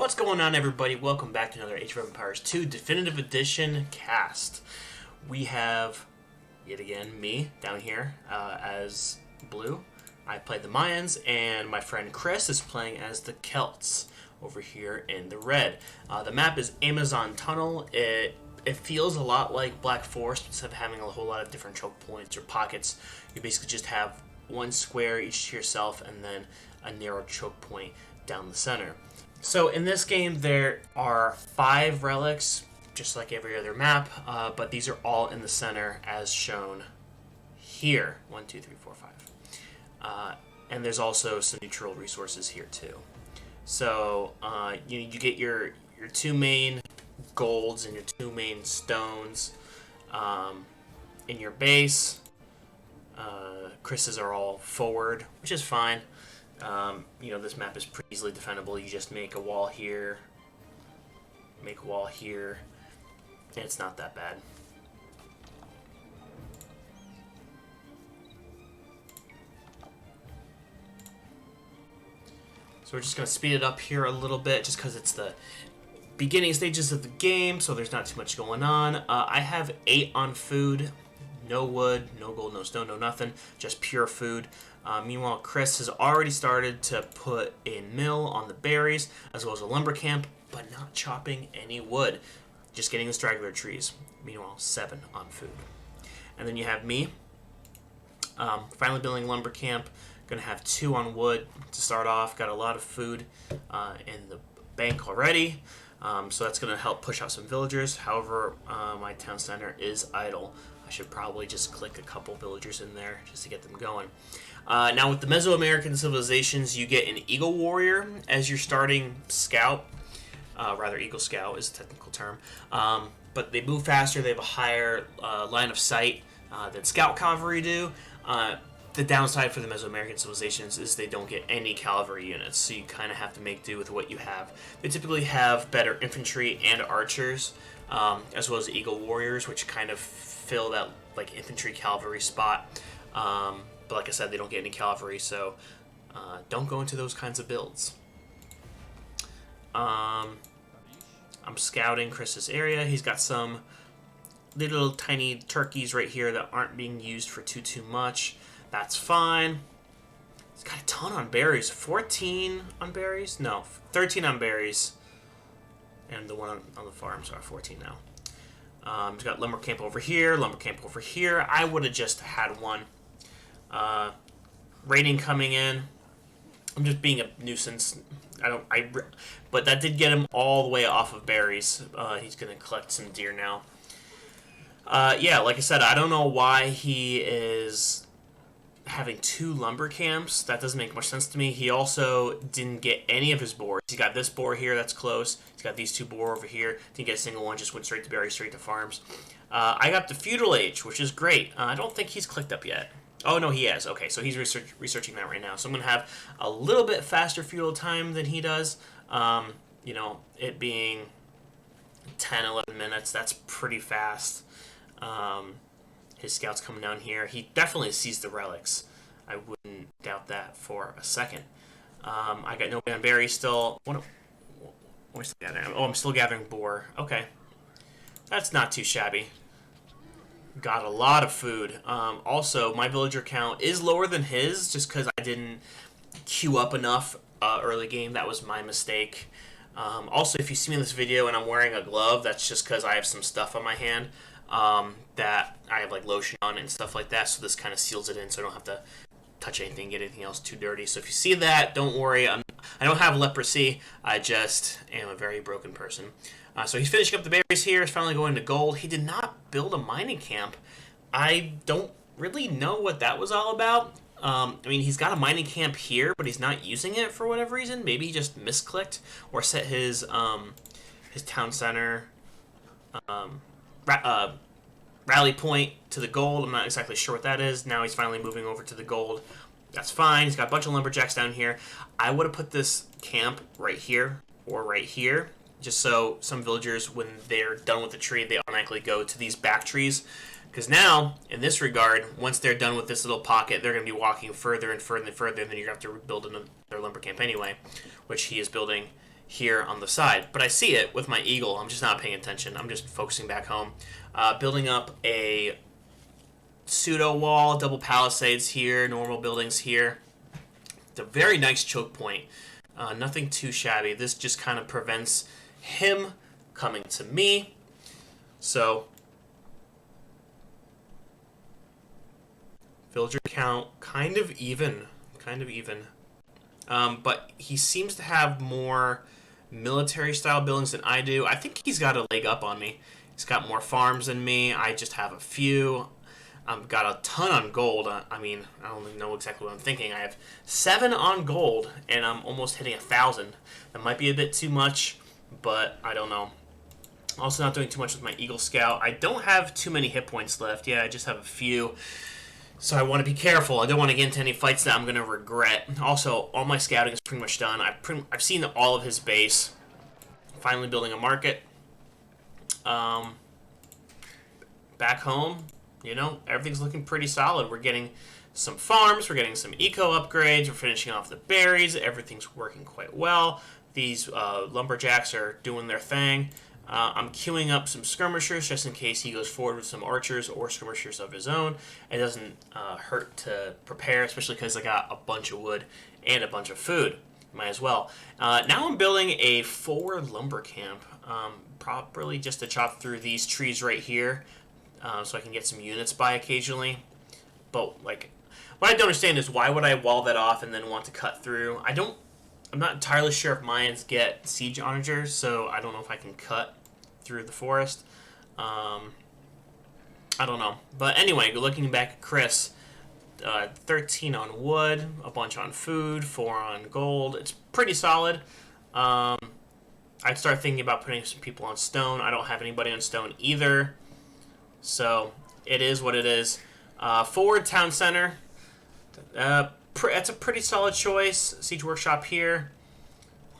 What's going on, everybody? Welcome back to another Age of Empires 2 Definitive Edition cast. We have, yet again, me down here as Blue. I played the Mayans, and my friend Chris is playing as the Celts over here in the red. The map is Amazon Tunnel. It feels a lot like Black Forest, instead of having a whole lot of different choke points or pockets. You basically just have one square each to yourself, and then a narrow choke point down the center. So in this game, there are 5 relics, just like every other map, but these are all in the center as shown here. 1, 2, 3, 4, 5. And there's also some neutral resources here too. So you get your 2 main golds and your 2 main stones in your base. Chris's are all forward, which is fine. This map is pretty easily defendable. You just make a wall here, and it's not that bad. So we're just going to speed it up here a little bit, just because it's the beginning stages of the game, so there's not too much going on. I have 8 on food. No wood, no gold, no stone, no nothing. Just pure food. Meanwhile, Chris has already started to put a mill on the berries, as well as a lumber camp, but not chopping any wood. Just getting the straggler trees. Meanwhile, 7 on food. And then you have me. Finally building lumber camp. Going to have 2 on wood to start off. Got a lot of food in the bank already. So that's going to help push out some villagers. However, my town center is idle. I should probably just click a couple villagers in there just to get them going. Now with the Mesoamerican civilizations, you get an Eagle Warrior as your starting scout. Rather, Eagle Scout is a technical term. But they move faster, they have a higher line of sight than Scout Cavalry do. The downside for the Mesoamerican civilizations is they don't get any cavalry units, so you kind of have to make do with what you have. They typically have better infantry and archers, as well as Eagle Warriors, which kind of fill that like infantry cavalry spot. But like I said, they don't get any cavalry, so don't go into those kinds of builds. I'm scouting Chris's area. He's got some little tiny turkeys right here that aren't being used for too much. That's fine. He's got a ton on berries. 14 on berries? No, 13 on berries. And the one on the farms are 14 now. He's got lumber camp over here, lumber camp over here. I would have just had one. Raiding coming in. I'm just being a nuisance. But that did get him all the way off of berries. He's gonna collect some deer now. Yeah, like I said, I don't know why he is having 2 lumber camps. That doesn't make much sense to me. He also didn't get any of his boars. He's got this boar here that's close. He's got these 2 boar over here. Didn't get a single one, just went straight to berries, straight to farms. I got the feudal age, which is great. I don't think he's clicked up yet. Oh, no, he has. Okay, so he's researching that right now. So I'm going to have a little bit faster feudal time than he does. It being 10, 11 minutes. That's pretty fast. His scout's coming down here. He definitely sees the relics. I wouldn't doubt that for a second. I got nobody on berries still. What am I still gathering? Oh, I'm still gathering boar. Okay. That's not too shabby. Got a lot of food. Also, my villager count is lower than his just because I didn't queue up enough early game. That was my mistake. Also, if you see me in this video and I'm wearing a glove, that's just because I have some stuff on my hand. That I have like lotion on and stuff like that, so this kind of seals it in so I don't have to touch anything, get anything else too dirty. So if you see that, don't worry. I don't have leprosy. I just am a very broken person. So he's finishing up the berries here. He's finally going to gold. He did not build a mining camp. I don't really know what that was all about. He's got a mining camp here, but he's not using it for whatever reason. Maybe he just misclicked or set his town center rally point to the gold. I'm not exactly sure what that is. Now he's finally moving over to the gold. That's fine. He's got a bunch of lumberjacks down here. I would have put this camp right here or right here, just so some villagers, when they're done with the tree, they automatically go to these back trees. Because now, in this regard, once they're done with this little pocket, they're going to be walking further and further and further, and then you're going to have to build another lumber camp anyway, which he is building here on the side. But I see it with my eagle. I'm just not paying attention. I'm just focusing back home. Building up a pseudo wall, double palisades here, normal buildings here. It's a very nice choke point. Nothing too shabby. This just kind of prevents him coming to me. So, villager count, kind of even. But he seems to have more military-style buildings than I do. I think he's got a leg up on me. He's got more farms than me. I just have a few. I've got a ton on gold. I mean, I don't even know exactly what I'm thinking. I have 7 on gold, and I'm almost hitting 1,000. That might be a bit too much, but I don't know. Also not doing too much with my Eagle Scout. I don't have too many hit points left. Yeah, I just have a few. So I want to be careful. I don't want to get into any fights that I'm going to regret. Also, all my scouting is pretty much done. I've seen all of his base. Finally building a market. Back home, you know, everything's looking pretty solid. We're getting some farms. We're getting some eco upgrades. We're finishing off the berries. Everything's working quite well. These lumberjacks are doing their thing. I'm queuing up some skirmishers just in case he goes forward with some archers or skirmishers of his own. It doesn't hurt to prepare, especially because I got a bunch of wood and a bunch of food. Might as well. Now I'm building a forward lumber camp, properly just to chop through these trees right here, so I can get some units by occasionally. But like, what I don't understand is why would I wall that off and then want to cut through? I'm not entirely sure if Mayans get siege onagers, so I don't know if I can cut through the forest. I don't know. But anyway, looking back at Chris, 13 on wood, a bunch on food, 4 on gold. It's pretty solid. I'd start thinking about putting some people on stone. I don't have anybody on stone either. So it is what it is. Forward town center. That's a pretty solid choice. Siege Workshop here.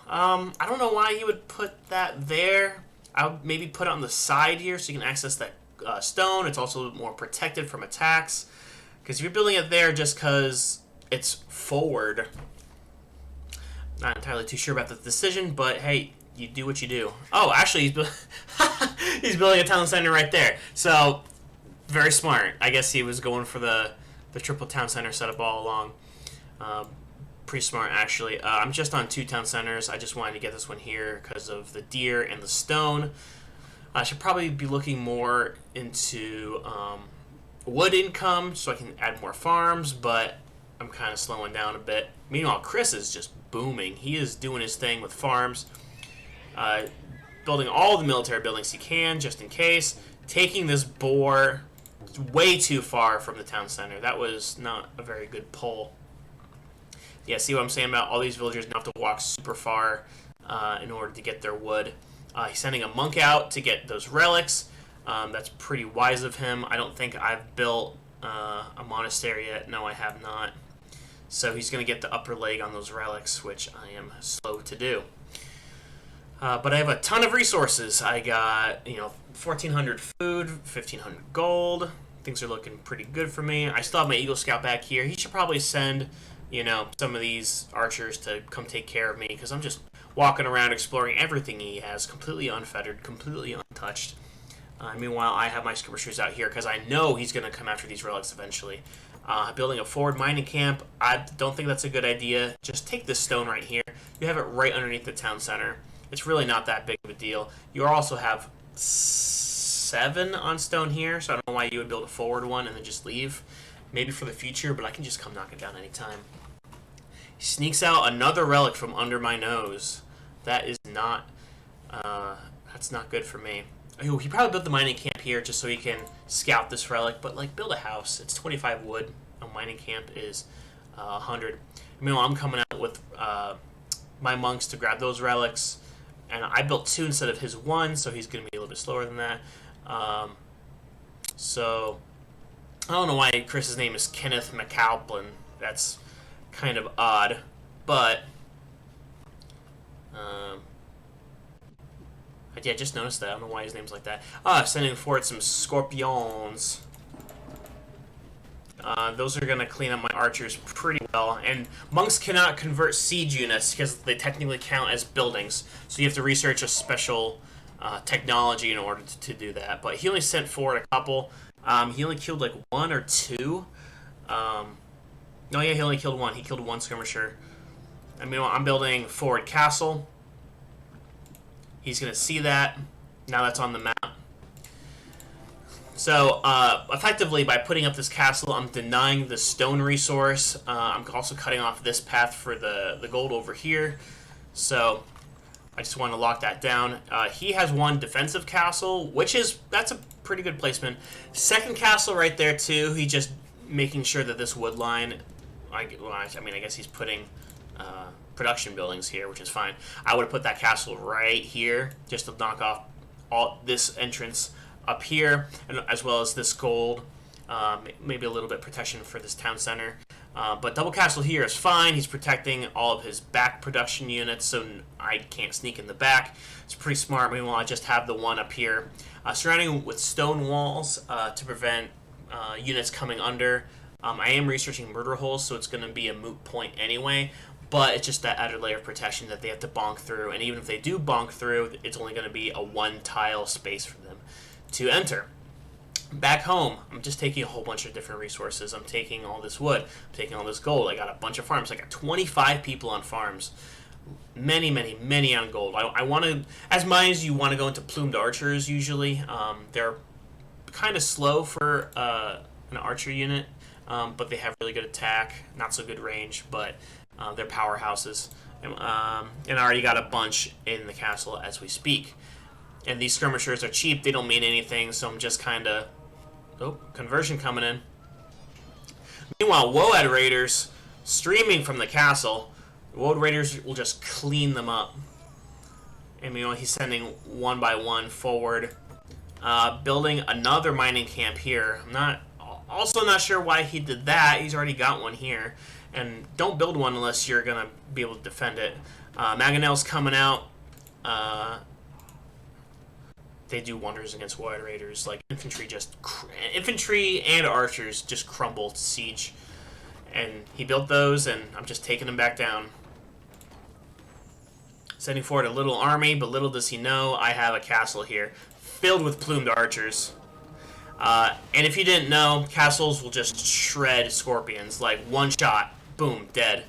I don't know why you would put that there. I would maybe put it on the side here so you can access that stone. It's also a little more protected from attacks. Because if you're building it there just because it's forward, not entirely too sure about the decision, but hey, you do what you do. Oh, actually, he's building a town center right there. So, very smart. I guess he was going for the triple town center setup all along. Pretty smart, actually. I'm just on 2 town centers. I just wanted to get this one here because of the deer and the stone. I should probably be looking more into wood income so I can add more farms, but I'm kind of slowing down a bit. Meanwhile, Chris is just booming. He is doing his thing with farms, building all the military buildings he can just in case, taking this boar way too far from the town center. That was not a very good pull. Yeah, see what I'm saying about all these villagers now have to walk super far in order to get their wood. He's sending a monk out to get those relics. That's pretty wise of him. I don't think I've built a monastery yet. No, I have not. So he's going to get the upper leg on those relics, which I am slow to do. But I have a ton of resources. I got, 1,400 food, 1,500 gold. Things are looking pretty good for me. I still have my Eagle Scout back here. He should probably send, some of these archers to come take care of me because I'm just walking around exploring everything he has, completely unfettered, completely untouched. Meanwhile, I have my skirmishers out here because I know he's going to come after these relics eventually. Building a forward mining camp, I don't think that's a good idea. Just take this stone right here. You have it right underneath the town center. It's really not that big of a deal. You also have 7 on stone here, so I don't know why you would build a forward one and then just leave. Maybe for the future, but I can just come knock it down anytime. He sneaks out another relic from under my nose. That is not, that's not good for me. Oh, he probably built the mining camp here just so he can scout this relic, but build a house. It's 25 wood. A mining camp is 100. Meanwhile, I'm coming out with my monks to grab those relics, and I built 2 instead of his 1, so he's going to be a little bit slower than that. So I don't know why Chris's name is Kenneth McAlpin. That's kind of odd, but yeah, I just noticed that. I don't know why his name's like that. Sending forward some scorpions. Those are going to clean up my archers pretty well. And monks cannot convert siege units because they technically count as buildings. So you have to research a special technology in order to do that. But he only sent forward a couple. He only killed like one or two. No, yeah, he only killed one. He killed one skirmisher. I mean, I'm building forward castle. He's going to see that. Now that's on the map. So, effectively, by putting up this castle, I'm denying the stone resource. I'm also cutting off this path for the gold over here. So, I just want to lock that down. He has one defensive castle, that's a pretty good placement. Second castle right there, too. He just making sure that this wood line... I guess he's putting production buildings here, which is fine. I would have put that castle right here, just to knock off all this entrance up here, and as well as this gold, maybe a little bit protection for this town center. But double castle here is fine. He's protecting all of his back production units, so I can't sneak in the back. It's pretty smart. Meanwhile, I just have the one up here, surrounding with stone walls to prevent units coming under. I am researching murder holes, so it's going to be a moot point anyway. But it's just that added layer of protection that they have to bonk through, and even if they do bonk through, it's only going to be a one-tile space for them to enter. Back home, I'm just taking a whole bunch of different resources. I'm taking all this wood, I'm taking all this gold. I got a bunch of farms. I got 25 people on farms. Many, many, many on gold. I want to, as mines, you want to go into plumed archers usually. They're kind of slow for an archer unit, but they have really good attack, not so good range, but they're powerhouses. And I already got a bunch in the castle as we speak. And these skirmishers are cheap, they don't mean anything, so I'm just kind of... Oh, conversion coming in. Meanwhile, Woad Raiders, streaming from the castle, Woad Raiders will just clean them up. And meanwhile, he's sending one by one forward. Building another mining camp here. I'm also not sure why he did that. He's already got one here. And don't build one unless you're going to be able to defend it. Mangonel's coming out. They do wonders against Woad Raiders. Like, infantry and archers just crumble to siege. And he built those, and I'm just taking them back down. Sending forward a little army, but little does he know, I have a castle here filled with plumed archers. And if you didn't know, castles will just shred scorpions. Like, one shot, boom, dead.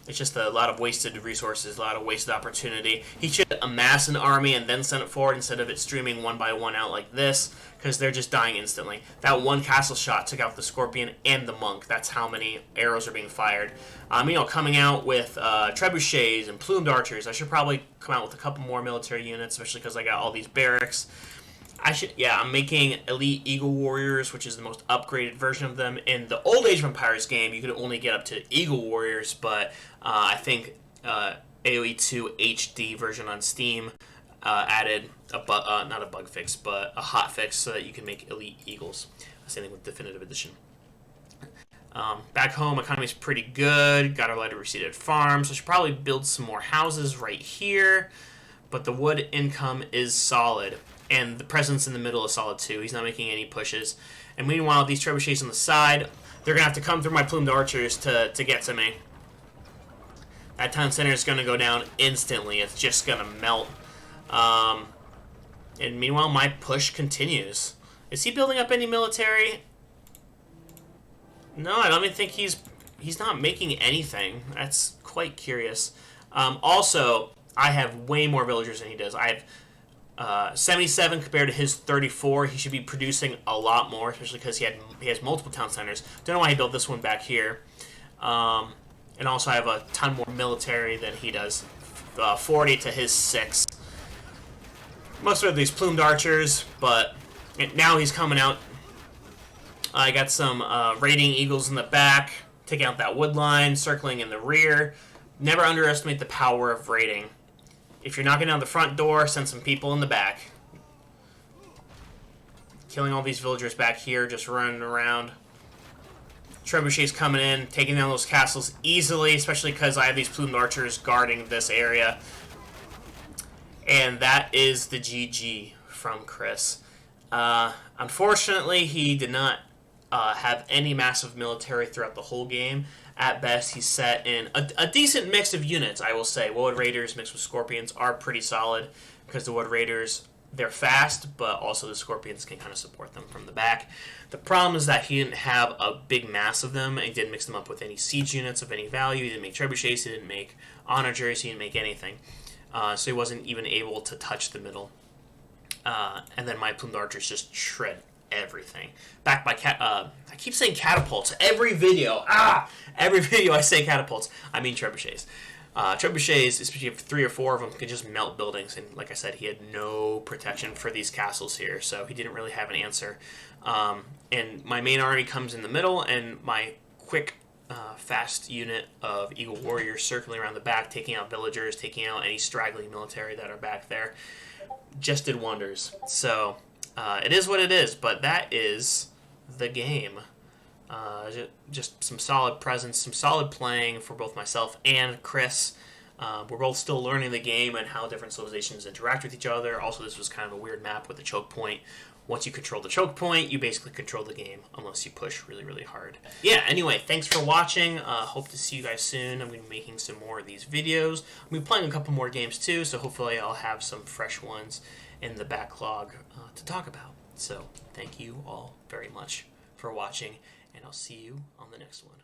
It's just a lot of wasted resources, a lot of wasted opportunity. He should amass an army and then send it forward instead of it streaming one by one out like this, because they're just dying instantly. That one castle shot took out the scorpion and the monk. That's how many arrows are being fired. Coming out with trebuchets and plumed archers. I should probably come out with a couple more military units, especially because I got all these barracks. I'm making Elite Eagle Warriors, which is the most upgraded version of them. In the old Age of Empires game, you could only get up to Eagle Warriors, but I think AoE II HD version on Steam added not a bug fix, but a hot fix so that you can make Elite Eagles. Same thing with Definitive Edition. Back home, economy's pretty good. Got a lot of reseeded farms. I should probably build some more houses right here, but the wood income is solid. And the presence in the middle is solid too. He's not making any pushes. And meanwhile, these trebuchets on the side, they're going to have to come through my plumed archers to get to me. That town center is going to go down instantly. It's just going to melt. And meanwhile, my push continues. Is he building up any military? No, I don't even think he's not making anything. That's quite curious. Also, I have way more villagers than he does. I have 77 compared to his 34. He should be producing a lot more, especially because he has multiple town centers. Don't know why he built this one back here. And also I have a ton more military than he does. 40 to his 6. Most of these plumed archers, but now he's coming out. I got some raiding eagles in the back, taking out that wood line, circling in the rear. Never underestimate the power of raiding. If you're knocking down the front door, send some people in the back. Killing all these villagers back here, just running around. Trebuchets coming in, taking down those castles easily, especially because I have these plumed archers guarding this area. And that is the GG from Chris. Unfortunately, he did not have any massive military throughout the whole game. At best, he's set in a decent mix of units, I will say. Wood Raiders mixed with Scorpions are pretty solid because the Wood Raiders, they're fast, but also the Scorpions can kind of support them from the back. The problem is that he didn't have a big mass of them, and he didn't mix them up with any siege units of any value. He didn't make trebuchets, he didn't make onagers, he didn't make anything. So he wasn't even able to touch the middle. And then my plumed archers just shred everything. Backed by I keep saying catapults. Every video I say catapults. I mean trebuchets. Trebuchets, especially if 3 or 4 of them, can just melt buildings. And like I said, he had no protection for these castles here, so he didn't really have an answer. And my main army comes in the middle, and my quick, fast unit of Eagle Warriors circling around the back, taking out villagers, taking out any straggling military that are back there, just did wonders. So it is what it is, but that is the game. Just some solid presence, some solid playing for both myself and Chris. We're both still learning the game and how different civilizations interact with each other. Also, this was kind of a weird map with the choke point. Once you control the choke point, you basically control the game, unless you push really, really hard. Yeah, anyway, thanks for watching. Hope to see you guys soon. I'm going to be making some more of these videos. I'm going to be playing a couple more games too, so hopefully I'll have some fresh ones in the backlog to talk about. So, thank you all very much for watching, and I'll see you on the next one.